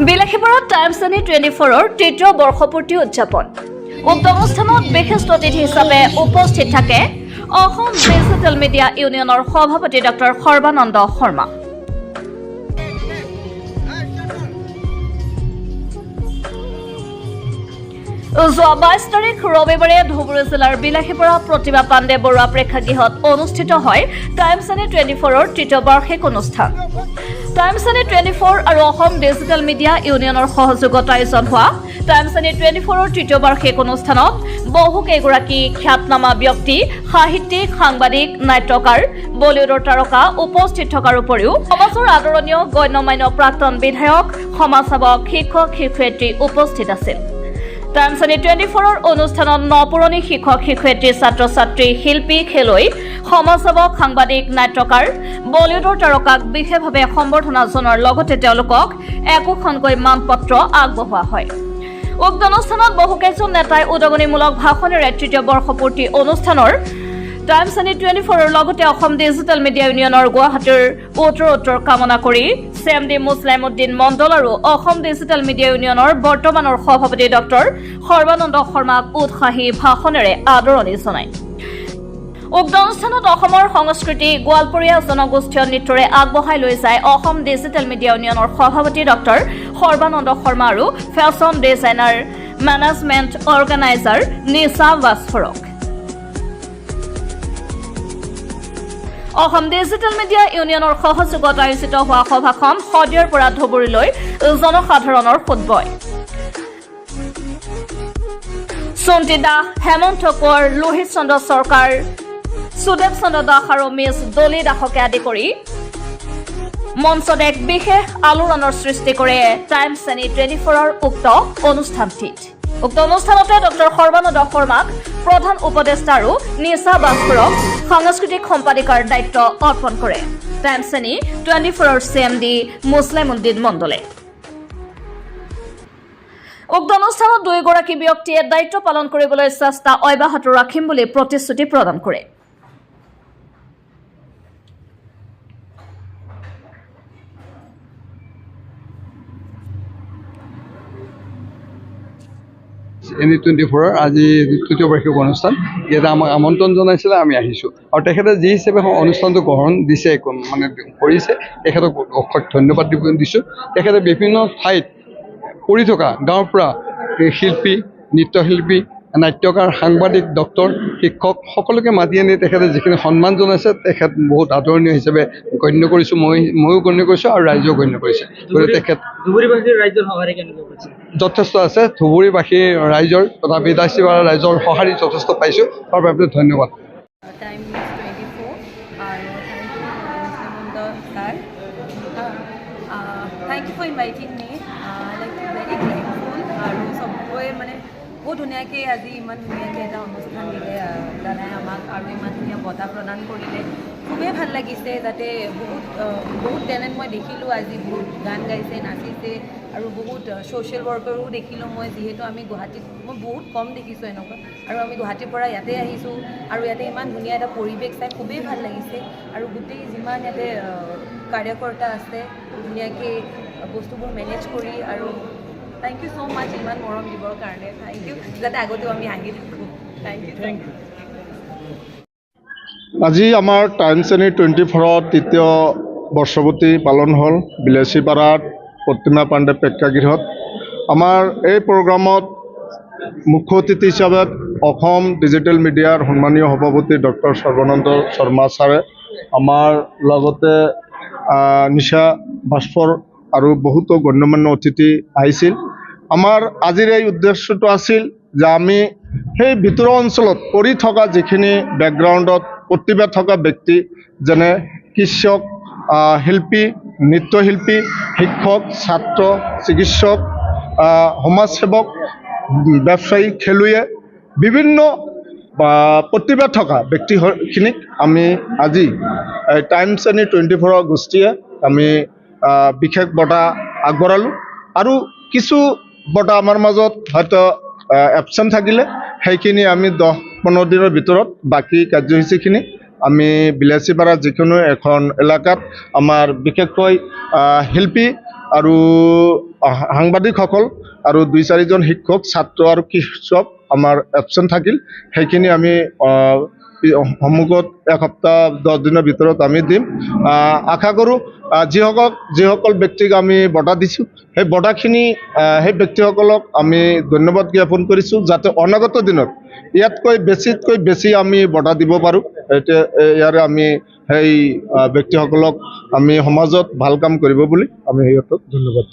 বিলাসীপাৰাত times any 24ৰ তৃতীয় বৰ্ষপূৰ্তি উদযাপন। উক্ত অনুষ্ঠানত বিশেষ অতিথি হিচাপে উপস্থিত থাকে অসম ডিজিটেল মিডিয়া ইউনিয়নৰ সভাপতি ডক্টৰ সৰ্বানন্দ শৰ্মা। যোৱা 22 তাৰিখ ৰবিবাৰে ধুবুৰী জিলাৰ বিলাসীপাৰা প্ৰতিভা পাণ্ডে বৰুৱা প্ৰেক্ষাগৃহত অনুষ্ঠিত হয় টাইমছ এনি 24ৰ তৃতীয় বাৰ্ষিক অনুষ্ঠান। টাইমছ এনি 24 আৰু অসম ডিজিটেল মিডিয়া ইউনিয়নৰ সহযোগত আয়োজন হোৱা টাইমছ এনি 24ৰ তৃতীয় বাৰ্ষিক অনুষ্ঠানত বহুকেইগৰাকী খ্যাতনামা ব্যক্তি, সাহিত্যিক, সাংবাদিক, নাট্যকাৰ, বলিউডৰ তাৰকা উপস্থিত থকাৰ উপৰিও সমাজৰ আদৰণীয় গণ্যমান্য প্ৰাক্তন বিধায়ক, সমাজসেৱক, শিক্ষক, শিক্ষয়িত্ৰী উপস্থিত আছিল। টাইমছ এনি 24ৰ অনুষ্ঠানত নপুৰণি শিক্ষক, শিক্ষয়িত্ৰী, ছাত্ৰ ছাত্ৰী, শিল্পী, খেলুৱৈ, সমাজসেৱক, সাংবাদিক, নাট্যকাৰ, বলিউডৰ তাৰকাক বিশেষভাৱে সম্বৰ্ধনা জনোৱাৰ লগতে তেওঁলোকক একোখনকৈ মানপত্ৰ আগবঢ়োৱা হয়। উক্ত অনুষ্ঠানত বহুকেইজন নেতাই উদগনিমূলক ভাষণেৰে তৃতীয় বৰ্ষপূৰ্তি অনুষ্ঠানৰ টাইমছ এনি 24ৰ লগতে অসম ডিজিটেল মিডিয়া ইউনিয়নৰ গুৱাহাটীৰ উত্তৰোত্তৰ কামনা কৰি CMD মুছলাইমুদ্দিন মণ্ডল আৰু অসম ডিজিটেল মিডিয়া ইউনিয়নৰ বৰ্তমানৰ সভাপতি ডক্টৰ সৰ্বানন্দ শৰ্মাক উৎসাহী ভাষণেৰে আদৰণি জনায়। উক্ত অনুষ্ঠানত অসমৰ সংস্কৃতি, গোৱালপৰীয়া জনগোষ্ঠীয় নৃত্যৰে আগবঢ়াই লৈ যায় অসম ডিজিটেল মিডিয়া ইউনিয়নৰ সভাপতি ডক্টৰ সৰ্বানন্দ শৰ্মা আৰু ফেশ্বন ডিজাইনাৰ, মেনেজমেণ্ট অৰ্গেনাইজাৰ নিশা ভাস্কৰক। অসম ডিজিটেল মিডিয়া ইউনিয়নৰ সহযোগত আয়োজিত হোৱা সভাখন শদিয়াৰ পৰা ধুবুৰীলৈ জনসাধাৰণৰ সোঁতবয়। চুন্তি দাস, হেমন্ত কোঁৱৰ, লোহিত চন্দ্ৰ চৰকাৰ, সুদেৱ চন্দ্ৰ দাস আৰু মিছ দলি দাসকে আদি কৰি মঞ্চত এক বিশেষ আলোড়নৰ সৃষ্টি কৰে টাইমছ এনি 24ৰ উক্ত অনুষ্ঠানটিত। উক্ত অনুষ্ঠানতে ডক্টৰ সৰ্বানন্দ শৰ্মাক প্ৰধান উপদেষ্টা আৰু নিশা ভাস্কৰক সাংস্কৃতিক সম্পাদিকাৰ দায়িত্ব অৰ্পণ কৰে টাইমছ এনি 24ৰ CMD মুছলাইমুদ্দিন মণ্ডলে। উক্ত অনুষ্ঠানত দুয়োগৰাকী ব্যক্তিয়ে দায়িত্ব পালন কৰিবলৈ চেষ্টা অব্যাহত ৰাখিম বুলি প্ৰতিশ্ৰুতি প্ৰদান কৰে। এনি 24ৰ আজি তৃতীয় বাৰ্ষিক অনুষ্ঠান, ইয়াতে আমাক আমন্ত্ৰণ জনাইছিলে, আমি আহিছোঁ আৰু তেখেতে যি হিচাপে অনুষ্ঠানটো গ্ৰহণ দিছে, মানে কৰিছে, তেখেতক অশেষ ধন্যবাদ দিছোঁ। তেখেতে বিভিন্ন ঠাইত পৰি থকা গাঁৱৰ পৰা শিল্পী, নৃত্যশিল্পী, নাট্যকাৰ, সাংবাদিক, ডক্তৰ, শিক্ষক সকলোকে মাতি আনি তেখেতে যিখিনি সন্মান জনাইছে, তেখেত বহুত আদৰণীয় হিচাপে গণ্য কৰিছোঁ। ময়ো গণ্য কৰিছোঁ আৰু ৰাইজেও গণ্য কৰিছে। গতিকে তেখেত যথেষ্ট আছে। ধুবুৰীবাসী ৰাইজৰ তথা বিলাসীপাৰা ৰাইজৰ সঁহাৰি যথেষ্ট পাইছোঁ, তাৰ বাবে ধন্যবাদ। Thank you for inviting me. Like very grateful. আৰু চবৰে মানে বহুত ধুনীয়াকৈ আজি ইমান ধুনীয়াকৈ এটা অনুষ্ঠান দিলে দাদাই আমাক আৰু ইমান ধুনীয়া বঁটা প্ৰদান কৰিলে। খুবেই ভাল লাগিছে, যাতে বহুত টেলেণ্ট মই দেখিলোঁ আজি, বহুত গান গাইছে, নাচিছে আৰু বহুত ছ'চিয়েল ৱৰ্কাৰো দেখিলোঁ মই, যিহেতু আমি গুৱাহাটীত মই বহুত কম দেখিছোঁ এনেকুৱা, আৰু আমি গুৱাহাটীৰ পৰা ইয়াতে আহিছোঁ আৰু ইয়াতে ইমান ধুনীয়া এটা পৰিৱেশ চাই খুবেই ভাল লাগিছে। আৰু গোটেই যিমান ইয়াতে কাৰ্যকৰ্তা আছে ধুনীয়াকৈ বস্তুবোৰ মেনেজ কৰি, আৰু থেংক ইউ ছ' মাছ ইমান মৰম দিবৰ কাৰণে। থেংক ইউ, যাতে আগতেও আমি আহি থাকোঁ। Thank you. আজি আমাৰ টাইমছ এনি 24ৰ তৃতীয় বৰ্ষপূৰ্তি পালন হ'ল বিলাসীপাৰাত প্ৰতিমা পাণ্ডে প্ৰেক্ষাগৃহত। আমাৰ এই প্ৰগ্ৰামত মুখ্য অতিথি হিচাপে অসম ডিজিটেল মিডিয়াৰ সন্মানীয় সভাপতি ডক্টৰ সৰ্বানন্দ শৰ্মা ছাৰে, আমাৰ লগতে নিশা ভাস্কৰ আৰু বহুতো গণ্যমান্য অতিথি আহিছিল। আমাৰ আজিৰ এই উদ্দেশ্যটো আছিল যে আমি সেই ভিতৰুৱা অঞ্চলত পৰি থকা যিখিনি বেকগ্ৰাউণ্ডত প্ৰতিভা থকা ব্যক্তি, যেনে কৃষক, শিল্পী, নৃত্যশিল্পী, শিক্ষক, ছাত্ৰ, চিকিৎসক, সমাজসেৱক, ব্যৱসায়ী, খেলুৱৈয়ে বিভিন্ন প্ৰতিভা থকা ব্যক্তিখিনিক আমি আজি টাইমছ এনি 24ৰ গোষ্ঠীয়ে আমি বিশেষ বঁটা আগবঢ়ালোঁ। আৰু কিছু বঁটা আমাৰ মাজত হয়তো এবচেণ্ট থাকিলে, সেইখিনি আমি 10-15 দিনৰ ভিতৰত বাকী কাৰ্যসূচীখিনি আমি বিলাসীপাৰা যিকোনো এখন এলেকাত আমাৰ বিশেষকৈ শিল্পী আৰু সাংবাদিকসকল আৰু 2-4জন শিক্ষক ছাত্ৰ আৰু কৃষক আমাৰ এবচেণ্ট থাকিল সেইখিনি আমি সন্মুখত এসপ্তাহ 10 দিনৰ ভিতৰত আমি দিম আশা কৰোঁ যিসকল ব্যক্তিক আমি বঁটা দিছোঁ সেই বঁটাখিনি সেই ব্যক্তিসকলক আমি ধন্যবাদ জ্ঞাপন কৰিছোঁ যাতে অনাগত দিনত ইয়াতকৈ বেছি আমি বঁটা দিব পাৰোঁ এতিয়া ইয়াৰে আমি সেই ব্যক্তিসকলক আমি সমাজত ভাল কাম কৰিব বুলি আমি সিহঁতক ধন্যবাদ দিওঁ